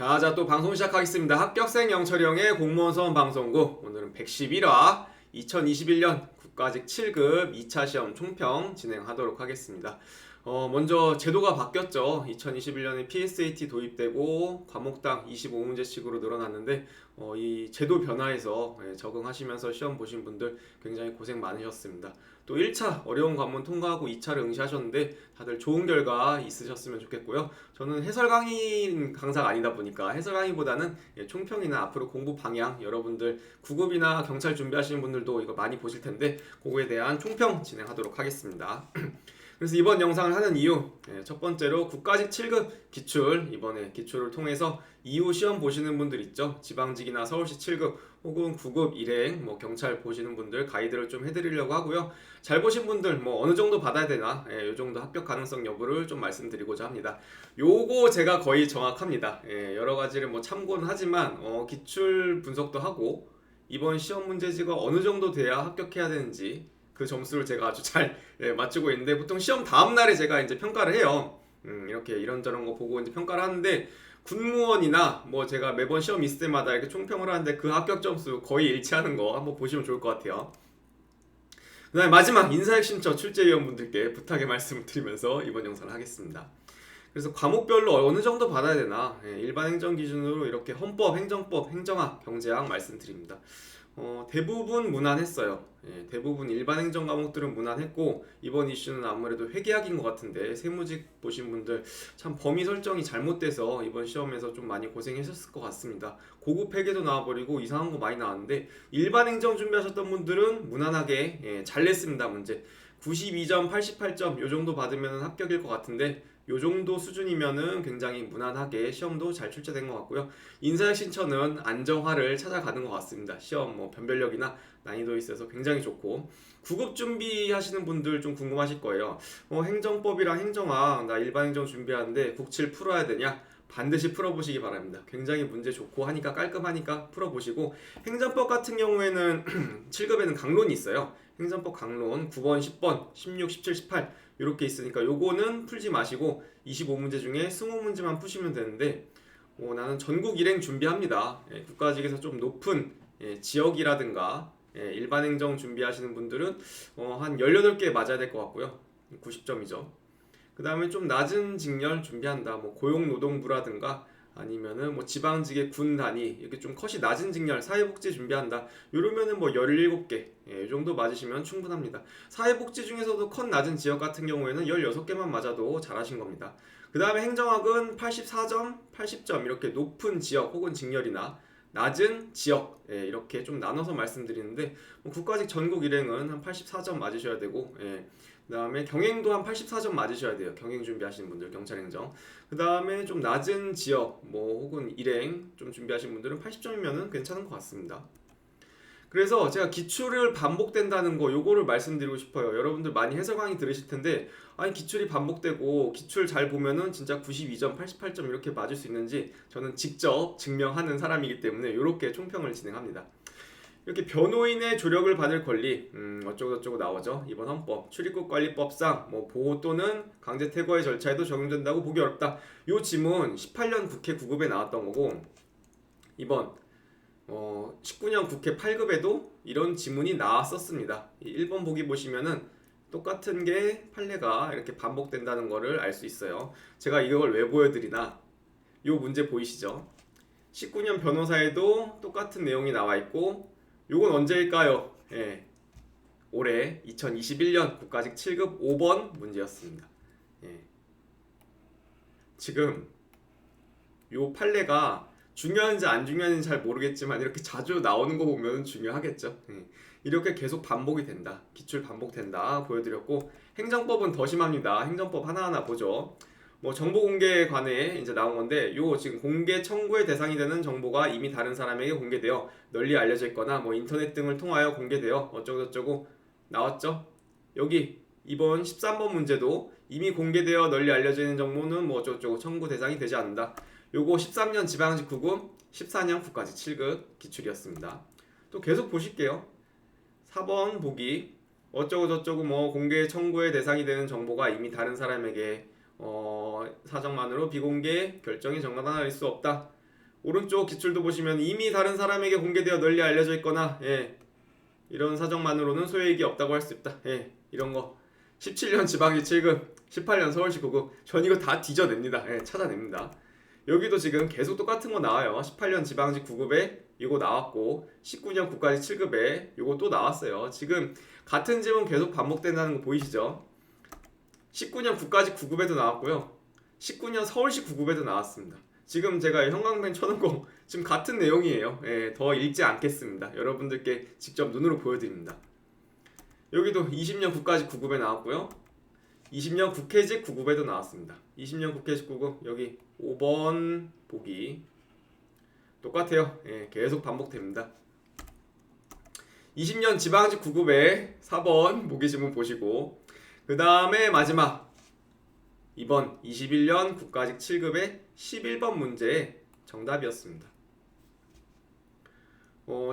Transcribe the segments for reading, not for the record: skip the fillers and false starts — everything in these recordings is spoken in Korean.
자, 또 방송 시작하겠습니다. 합격생 영철형의 공무원 수험 방송국. 오늘은 111화 2021년 국가직 7급 2차 시험 총평 진행하도록 하겠습니다. 먼저 제도가 바뀌었죠. 2021년에 PSAT 도입되고 과목당 25문제씩으로 늘어났는데 이 제도 변화에서 적응하시면서 시험 보신 분들 굉장히 고생 많으셨습니다. 또 1차 어려운 관문 통과하고 2차를 응시하셨는데 다들 좋은 결과 있으셨으면 좋겠고요. 저는 해설 강의 강사가 아니다 보니까 해설 강의보다는 총평이나 앞으로 공부 방향, 여러분들 9급이나 경찰 준비하시는 분들도 이거 많이 보실 텐데 그거에 대한 총평 진행하도록 하겠습니다. 그래서 이번 영상을 하는 이유, 첫 번째로 국가직 7급 기출, 이번에 기출을 통해서 이후 시험 보시는 분들 있죠. 지방직이나 서울시 7급 혹은 9급 일행, 경찰 보시는 분들 가이드를 좀 해드리려고 하고요. 잘 보신 분들 어느 정도 받아야 되나, 이 정도 합격 가능성 여부를 좀 말씀드리고자 합니다. 요거 제가 거의 정확합니다. 여러 가지를 참고는 하지만 기출 분석도 하고 이번 시험 문제지가 어느 정도 돼야 합격해야 되는지 그 점수를 제가 아주 잘 맞추고 있는데, 보통 시험 다음 날에 제가 이제 평가를 해요. 이렇게 이런저런 거 보고 이제 평가를 하는데, 군무원이나 제가 매번 시험 있을 때마다 이렇게 총평을 하는데 그 합격 점수 거의 일치하는 거 한번 보시면 좋을 것 같아요. 그 다음에 마지막 인사혁신처 출제위원분들께 부탁의 말씀을 드리면서 이번 영상을 하겠습니다. 그래서 과목별로 어느 정도 받아야 되나, 일반 행정 기준으로 이렇게 헌법, 행정법, 행정학, 경제학 말씀드립니다. 대부분 무난했어요. 대부분 일반 행정 과목들은 무난했고, 이번 이슈는 아무래도 회계학인 것 같은데 세무직 보신 분들 참 범위 설정이 잘못돼서 이번 시험에서 좀 많이 고생하셨을 것 같습니다. 고급 회계도 나와버리고 이상한 거 많이 나왔는데, 일반 행정 준비하셨던 분들은 무난하게 잘 냈습니다. 문제 92점, 88점 요 정도 받으면 합격일 것 같은데, 요 정도 수준이면은 굉장히 무난하게 시험도 잘 출제된 것 같고요. 인사혁신처는 안정화를 찾아가는 것 같습니다. 시험 변별력이나 난이도 있어서 굉장히 좋고, 9급 준비하시는 분들 좀 궁금하실 거예요. 행정법이랑 행정학 나 일반 행정 준비하는데 국칠 풀어야 되냐? 반드시 풀어보시기 바랍니다. 굉장히 문제 좋고 하니까 깔끔하니까 풀어보시고, 행정법 같은 경우에는 7급에는 강론이 있어요. 행정법 강론 9번, 10번, 16, 17, 18 이렇게 있으니까 요거는 풀지 마시고 25문제 중에 20문제만 푸시면 되는데, 나는 전국 일행 준비합니다. 국가직에서 좀 높은 지역이라든가 일반 행정 준비하시는 분들은 한 18개 맞아야 될 것 같고요. 90점이죠. 그 다음에 좀 낮은 직렬 준비한다. 고용노동부라든가 아니면은 지방직의 군 단위 이렇게 좀 컷이 낮은 직렬 사회복지 준비한다. 이러면은 17개 이 정도 맞으시면 충분합니다. 사회복지 중에서도 컷 낮은 지역 같은 경우에는 16개만 맞아도 잘하신 겁니다. 그 다음에 행정학은 84점, 80점 이렇게 높은 지역 혹은 직렬이나 낮은 지역 이렇게 좀 나눠서 말씀드리는데, 국가직 전국 일행은 한 84점 맞으셔야 되고, 그 다음에 경행도 한 84점 맞으셔야 돼요. 경행 준비하시는 분들, 경찰행정. 그 다음에 좀 낮은 지역 혹은 일행 좀 준비하시는 분들은 80점이면 괜찮은 것 같습니다. 그래서 제가 기출을 반복된다는 거 요거를 말씀드리고 싶어요. 여러분들 많이 해설 강의 들으실 텐데, 아니 기출이 반복되고 기출 잘 보면은 진짜 92점, 88점 이렇게 맞을 수 있는지 저는 직접 증명하는 사람이기 때문에 이렇게 총평을 진행합니다. 이렇게 변호인의 조력을 받을 권리 어쩌고저쩌고 나오죠. 이번 헌법 출입국관리법상 보호 또는 강제 퇴거의 절차에도 적용된다고 보기 어렵다. 요 지문 18년 국회 9급에 나왔던 거고, 이번 19년 국회 8급에도 이런 지문이 나왔었습니다. 1번 보기 보시면은 똑같은 게 판례가 이렇게 반복된다는 거를 알 수 있어요. 제가 이걸 왜 보여드리나, 요 문제 보이시죠? 19년 변호사에도 똑같은 내용이 나와 있고, 요건 언제일까요? 올해 2021년 국가직 7급 5번 문제였습니다. 지금 요 판례가 중요한지 안 중요한지 잘 모르겠지만 이렇게 자주 나오는 거 보면 중요하겠죠. 이렇게 계속 반복이 된다. 기출 반복된다 보여드렸고, 행정법은 더 심합니다. 행정법 하나하나 보죠. 정보 공개에 관해 이제 나온 건데, 요 지금 공개 청구의 대상이 되는 정보가 이미 다른 사람에게 공개되어 널리 알려져 있거나 인터넷 등을 통하여 공개되어 어쩌고저쩌고 나왔죠. 여기 이번 13번 문제도 이미 공개되어 널리 알려져 있는 정보는 어쩌고저쩌고 청구 대상이 되지 않는다. 요거 13년 지방직 9급, 14년 국가직 7급 기출이었습니다. 또 계속 보실게요. 4번 보기 어쩌고저쩌고 공개 청구의 대상이 되는 정보가 이미 다른 사람에게 사정만으로 비공개 결정이 정당화될 수 없다. 오른쪽 기출도 보시면 이미 다른 사람에게 공개되어 널리 알려져 있거나 이런 사정만으로는 소유이익이 없다고 할 수 있다. 이런 거 17년 지방지 7급, 18년 서울시 9급 전 이거 다 뒤져냅니다. 찾아냅니다. 여기도 지금 계속 똑같은 거 나와요. 18년 지방지 9급에 이거 나왔고 19년 국가직 7급에 이거 또 나왔어요. 지금 같은 질문 계속 반복된다는 거 보이시죠? 19년 국가직 9급에도 나왔고요. 19년 서울시 9급에도 나왔습니다. 지금 제가 형광펜 쳐놓은 거 지금 같은 내용이에요. 더 읽지 않겠습니다. 여러분들께 직접 눈으로 보여드립니다. 여기도 20년 국가직 9급에 나왔고요. 20년 국회직 9급에도 나왔습니다. 20년 국회직 9급 여기 5번 보기 똑같아요. 계속 반복됩니다. 20년 지방직 9급에 4번 보기 지문 보시고 그 다음에 마지막 이번 21년 국가직 7급의 11번 문제의 정답이었습니다.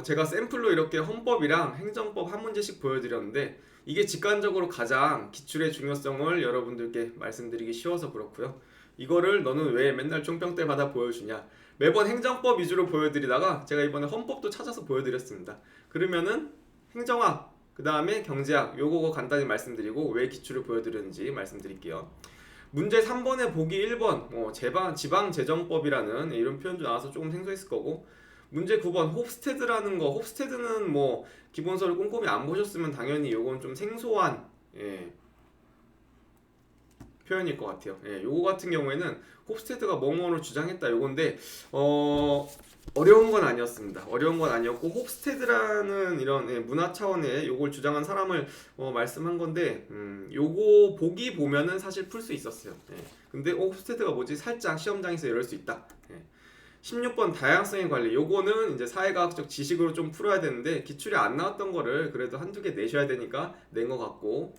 제가 샘플로 이렇게 헌법이랑 행정법 한 문제씩 보여드렸는데 이게 직관적으로 가장 기출의 중요성을 여러분들께 말씀드리기 쉬워서 그렇고요. 이거를 너는 왜 맨날 총평 때마다 보여주냐, 매번 행정법 위주로 보여드리다가 제가 이번에 헌법도 찾아서 보여드렸습니다. 그러면은 행정학, 그 다음에 경제학 요거 간단히 말씀드리고 왜 기출을 보여드렸는지 말씀드릴게요. 문제 3번에 보기 1번 지방재정법이라는 이런 표현도 나와서 조금 생소했을 거고, 문제 9번 홉스테드라는 거, 홉스테드는 뭐 기본서를 꼼꼼히 안 보셨으면 당연히 요건 좀 생소한 표현일 것 같아요. 요거 같은 경우에는 홉스테드가 뭐뭐를 주장했다 요건데 어려운 건 아니었습니다. 어려운 건 아니었고 홉스테드라는 이런 문화 차원의 요걸 주장한 사람을 말씀한 건데 요거 보기 보면은 사실 풀 수 있었어요. 근데 홉스테드가 뭐지? 살짝 시험장에서 이럴 수 있다. 16번 다양성의 관리 요거는 이제 사회과학적 지식으로 좀 풀어야 되는데 기출이 안 나왔던 거를 그래도 한두 개 내셔야 되니까 낸 것 같고,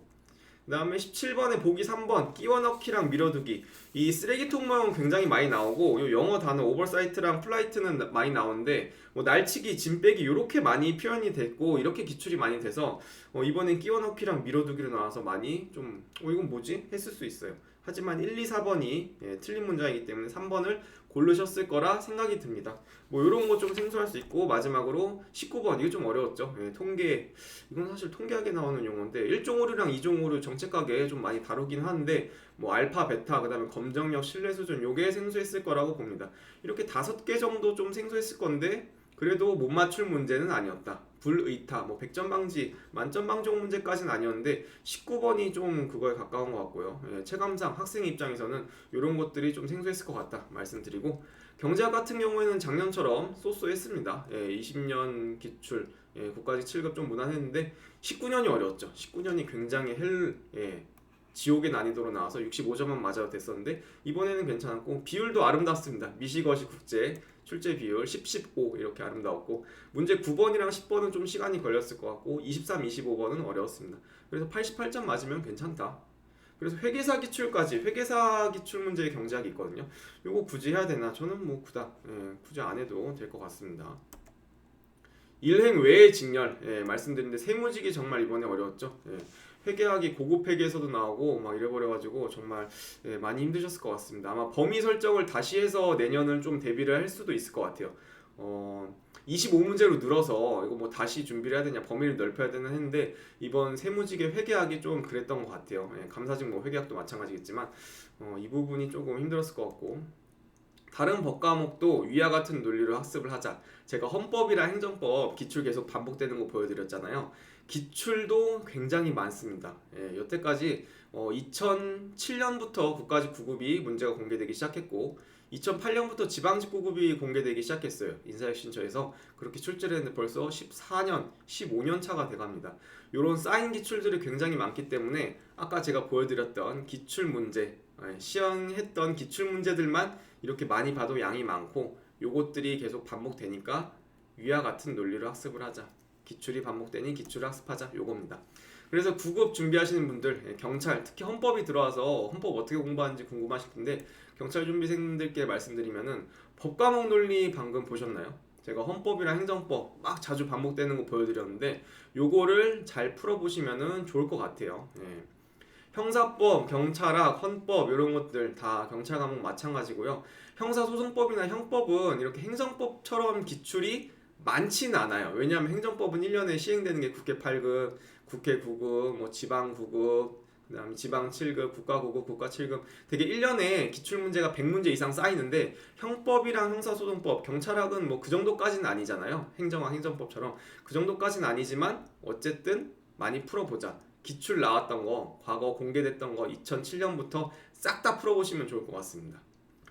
그 다음에 17번에 보기 3번 끼워넣기랑 밀어두기 이 쓰레기통 모형은 굉장히 많이 나오고 요 영어 단어 오버사이트랑 플라이트는 많이 나오는데 뭐 날치기, 짐 빼기 이렇게 많이 표현이 됐고 이렇게 기출이 많이 돼서 이번엔 끼워넣기랑 밀어두기로 나와서 많이 좀 이건 뭐지? 했을 수 있어요. 하지만 1, 2, 4번이 틀린 문장이기 때문에 3번을 고르셨을 거라 생각이 듭니다. 뭐 이런 거 좀 생소할 수 있고, 마지막으로 19번 이거 좀 어려웠죠. 통계, 이건 사실 통계학에 나오는 용어인데 1종 오류랑 2종 오류 정책학에 좀 많이 다루긴 하는데 뭐 알파, 베타, 그 다음에 검정력, 신뢰 수준 요게 생소했을 거라고 봅니다. 이렇게 5개 정도 좀 생소했을 건데 그래도 못 맞출 문제는 아니었다. 불의타, 뭐 100점 방지, 만점 방정 문제까지는 아니었는데 19번이 좀 그거에 가까운 것 같고요. 체감상 학생 입장에서는 이런 것들이 좀 생소했을 것 같다 말씀드리고, 경제학 같은 경우에는 작년처럼 쏘쏘했습니다. 20년 기출, 국가직 7급 좀 무난했는데 19년이 어려웠죠. 19년이 굉장히 지옥의 난이도로 나와서 65점만 맞아도 됐었는데 이번에는 괜찮았고, 비율도 아름답습니다. 미시거시 국제 출제 비율 10, 15 이렇게 아름다웠고, 문제 9번이랑 10번은 좀 시간이 걸렸을 것 같고 23, 25번은 어려웠습니다. 그래서 88점 맞으면 괜찮다. 그래서 회계사 기출까지, 회계사 기출 문제의 경제학이 있거든요. 요거 굳이 해야 되나? 저는 뭐 굳이 안 해도 될 것 같습니다. 일행 외의 직렬 말씀드렸는데 세무직이 정말 이번에 어려웠죠. 회계학이 고급 회계에서도 나오고 막 이래버려가지고 정말 많이 힘드셨을 것 같습니다. 아마 범위 설정을 다시 해서 내년을 좀 대비를 할 수도 있을 것 같아요. 25문제로 늘어서 이거 뭐 다시 준비를 해야 되냐, 범위를 넓혀야 되나 했는데 이번 세무직의 회계학이 좀 그랬던 것 같아요. 감사직 뭐 회계학도 마찬가지겠지만 이 부분이 조금 힘들었을 것 같고, 다른 법 과목도 위와 같은 논리로 학습을 하자. 제가 헌법이랑 행정법 기출 계속 반복되는 거 보여드렸잖아요. 기출도 굉장히 많습니다. 여태까지 2007년부터 국가직 9급이 문제가 공개되기 시작했고 2008년부터 지방직 9급이 공개되기 시작했어요. 인사혁신처에서 그렇게 출제를 했는데 벌써 14년, 15년 차가 돼갑니다. 이런 쌓인 기출들이 굉장히 많기 때문에 아까 제가 보여드렸던 기출문제, 시행했던 기출문제들만 이렇게 많이 봐도 양이 많고 요것들이 계속 반복되니까 위와 같은 논리로 학습을 하자. 기출이 반복되니 기출을 학습하자 요겁니다. 그래서 9급 준비하시는 분들, 경찰, 특히 헌법이 들어와서 헌법 어떻게 공부하는지 궁금하실 텐데 경찰 준비생들께 말씀드리면은 법과목 논리 방금 보셨나요? 제가 헌법이랑 행정법 막 자주 반복되는 거 보여드렸는데 요거를 잘 풀어보시면은 좋을 것 같아요. 형사법, 경찰학, 헌법 이런 것들 다 경찰 과목 마찬가지고요. 형사소송법이나 형법은 이렇게 행정법처럼 기출이 많지는 않아요. 왜냐하면 행정법은 1년에 시행되는 게 국회 8급, 국회 9급, 뭐 지방 9급, 그다음에 지방 7급, 국가 9급, 국가 7급 되게 1년에 기출 문제가 100문제 이상 쌓이는데 형법이랑 형사소송법, 경찰학은 뭐 그 정도까지는 아니잖아요. 행정학, 행정법처럼 그 정도까지는 아니지만 어쨌든 많이 풀어보자. 기출 나왔던 거, 과거 공개됐던 거 2007년부터 싹 다 풀어보시면 좋을 것 같습니다.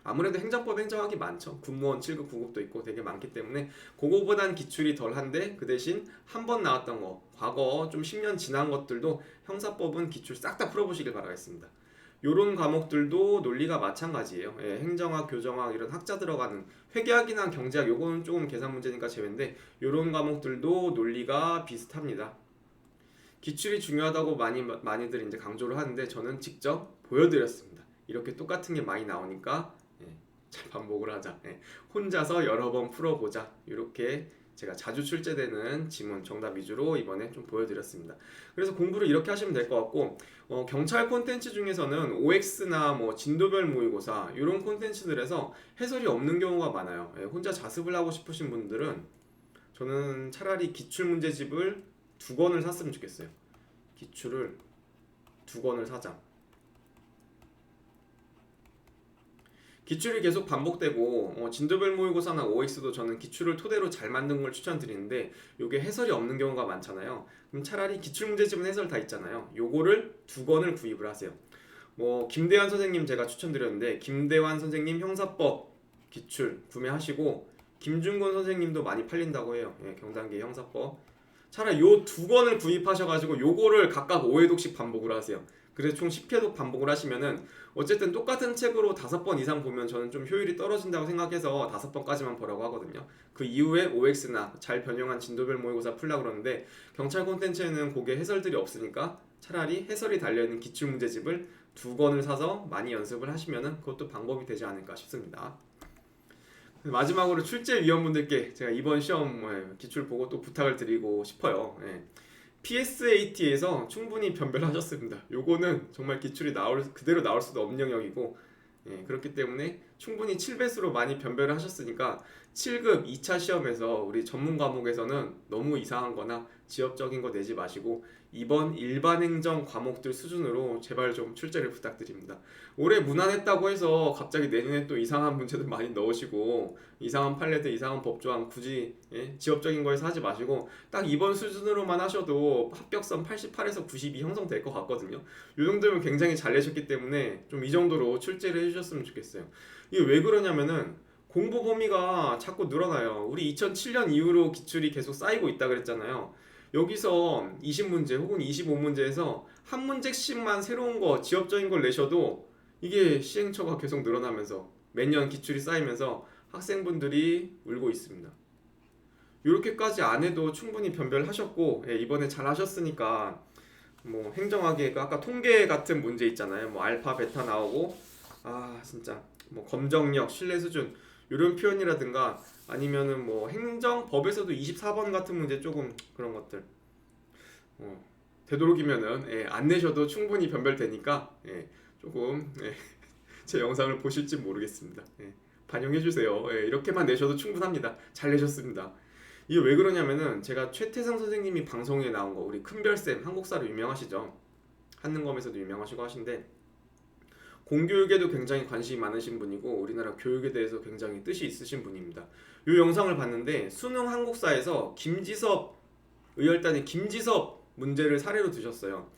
아무래도 행정법 행정학이 많죠. 군무원 7급, 9급도 있고 되게 많기 때문에 그거보단 기출이 덜한데 그 대신 한 번 나왔던 거, 과거 좀 10년 지난 것들도 형사법은 기출 싹 다 풀어보시길 바라겠습니다. 요런 과목들도 논리가 마찬가지예요. 예, 행정학, 교정학 이런 학자 들어가는 회계학이나 경제학 요거는 조금 계산 문제니까 제외인데 요런 과목들도 논리가 비슷합니다. 기출이 중요하다고 많이들 이제 강조를 하는데 저는 직접 보여드렸습니다. 이렇게 똑같은 게 많이 나오니까 잘 반복을 하자. 혼자서 여러 번 풀어보자. 이렇게 제가 자주 출제되는 지문 정답 위주로 이번에 좀 보여드렸습니다. 그래서 공부를 이렇게 하시면 될 것 같고 경찰 콘텐츠 중에서는 OX나 뭐 진도별 모의고사 이런 콘텐츠들에서 해설이 없는 경우가 많아요. 혼자 자습을 하고 싶으신 분들은 저는 차라리 기출문제집을 2권을 샀으면 좋겠어요. 기출을 2권을 사자. 기출이 계속 반복되고 진도별 모의고사나 OX도 저는 기출을 토대로 잘 만든 걸 추천드리는데 요게 해설이 없는 경우가 많잖아요. 그럼 차라리 기출문제집은 해설 다 있잖아요. 요거를 2권을 구입을 하세요. 뭐 김대환 선생님 제가 추천드렸는데 김대환 선생님 형사법 기출 구매하시고 김준곤 선생님도 많이 팔린다고 해요. 경단계 형사법. 차라리 요 2권을 구입하셔가지고 요거를 각각 5회독씩 반복을 하세요. 그래서 총 10회독 반복을 하시면은 어쨌든 똑같은 책으로 5번 이상 보면 저는 좀 효율이 떨어진다고 생각해서 5번까지만 보라고 하거든요. 그 이후에 OX나 잘 변형한 진도별 모의고사 풀려고 그러는데 경찰 콘텐츠에는 그게 해설들이 없으니까 차라리 해설이 달려있는 기출문제집을 2권을 사서 많이 연습을 하시면은 그것도 방법이 되지 않을까 싶습니다. 마지막으로 출제위원분들께 제가 이번 시험 기출 보고 또 부탁을 드리고 싶어요. PSAT에서 충분히 변별하셨습니다. 요거는 정말 기출이 그대로 나올 수도 없는 영역이고 그렇기 때문에 충분히 7배수로 많이 변별을 하셨으니까 7급 2차 시험에서 우리 전문 과목에서는 너무 이상한 거나 지엽적인 거 내지 마시고 이번 일반 행정 과목들 수준으로 제발 좀 출제를 부탁드립니다. 올해 무난했다고 해서 갑자기 내년에 또 이상한 문제들 많이 넣으시고 이상한 판례들, 이상한 법조항 굳이 지엽적인 거에서 하지 마시고 딱 이번 수준으로만 하셔도 합격선 88에서 92 형성될 것 같거든요. 이 정도면 굉장히 잘 내셨기 때문에 좀 이 정도로 출제를 해주셨으면 좋겠어요. 이게 왜 그러냐면은 공부 범위가 자꾸 늘어나요. 우리 2007년 이후로 기출이 계속 쌓이고 있다 그랬잖아요. 여기서 20문제 혹은 25문제에서 한 문제씩만 새로운 거, 지엽적인 걸 내셔도 이게 시행처가 계속 늘어나면서 매년 기출이 쌓이면서 학생분들이 울고 있습니다. 이렇게까지 안 해도 충분히 변별하셨고 이번에 잘 하셨으니까 뭐 행정학에 아까 통계 같은 문제 있잖아요. 뭐 알파, 베타 나오고 진짜 뭐 검정력, 신뢰 수준 이런 표현이라든가 아니면은 뭐 행정법에서도 24번 같은 문제 조금 그런 것들 되도록이면은 안 내셔도 충분히 변별되니까 조금 제 영상을 보실지 모르겠습니다. 반영해주세요. 이렇게만 내셔도 충분합니다. 잘 내셨습니다. 이게 왜 그러냐면은 제가 최태성 선생님이 방송에 나온 거 우리 큰별쌤 한국사로 유명하시죠. 한능검에서도 유명하시고 하신데 공교육에도 굉장히 관심이 많으신 분이고 우리나라 교육에 대해서 굉장히 뜻이 있으신 분입니다. 이 영상을 봤는데 수능 한국사에서 김지섭 의열단의 김지섭 문제를 사례로 드셨어요.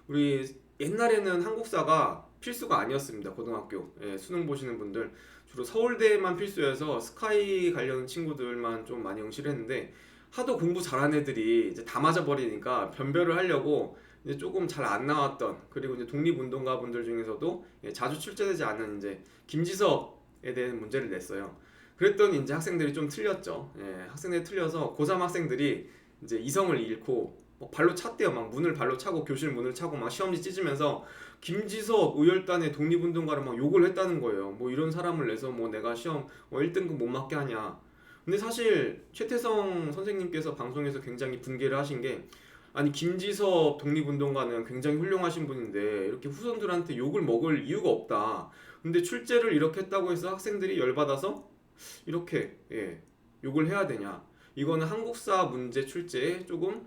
우리 옛날에는 한국사가 필수가 아니었습니다. 고등학교 수능 보시는 분들 주로 서울대만 필수여서 스카이 관련 친구들만 좀 많이 응시를 했는데 하도 공부 잘하는 애들이 이제 다 맞아버리니까 변별을 하려고 이제 조금 잘 안 나왔던 그리고 이제 독립운동가 분들 중에서도 자주 출제되지 않은 이제 김지섭에 대한 문제를 냈어요. 그랬더니 이제 학생들이 좀 틀렸죠. 학생들이 틀려서 고3 학생들이 이제 이성을 잃고 발로 찼대요. 막 문을 발로 차고 교실 문을 차고 막 시험지 찢으면서 김지섭 의열단의 독립운동가를 막 욕을 했다는 거예요. 뭐 이런 사람을 내서 뭐 내가 시험 1등급 못 맞게 하냐. 근데 사실 최태성 선생님께서 방송에서 굉장히 분개를 하신 게 아니 김지섭 독립운동가는 굉장히 훌륭하신 분인데 이렇게 후손들한테 욕을 먹을 이유가 없다. 근데 출제를 이렇게 했다고 해서 학생들이 열받아서 이렇게 욕을 해야 되냐? 이거는 한국사 문제 출제에 조금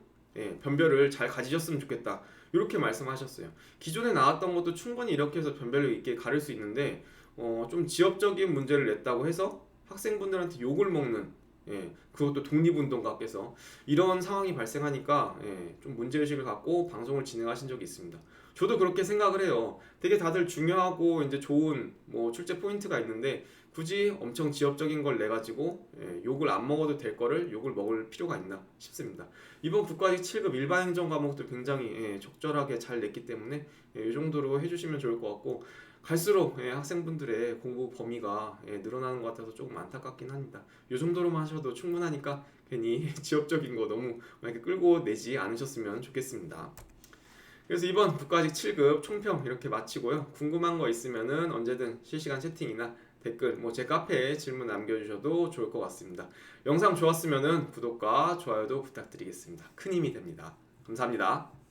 변별을 잘 가지셨으면 좋겠다. 이렇게 말씀하셨어요. 기존에 나왔던 것도 충분히 이렇게 해서 변별력 있게 가를 수 있는데 좀 지역적인 문제를 냈다고 해서 학생분들한테 욕을 먹는 그것도 독립운동가께서 이런 상황이 발생하니까 좀 문제의식을 갖고 방송을 진행하신 적이 있습니다. 저도 그렇게 생각을 해요. 되게 다들 중요하고 이제 좋은 뭐 출제 포인트가 있는데 굳이 엄청 지역적인 걸 내가지고 욕을 안 먹어도 될 거를 욕을 먹을 필요가 있나 싶습니다. 이번 국가직 7급 일반행정 과목도 굉장히 적절하게 잘 냈기 때문에 이 정도로 해주시면 좋을 것 같고 갈수록 학생분들의 공부 범위가 늘어나는 것 같아서 조금 안타깝긴 합니다. 이 정도로만 하셔도 충분하니까 괜히 지역적인 거 너무 이렇게 끌고 내지 않으셨으면 좋겠습니다. 그래서 이번 국가직 7급 총평 이렇게 마치고요. 궁금한 거 있으면은 언제든 실시간 채팅이나 댓글 뭐 제 카페에 질문 남겨주셔도 좋을 것 같습니다. 영상 좋았으면은 구독과 좋아요도 부탁드리겠습니다. 큰 힘이 됩니다. 감사합니다.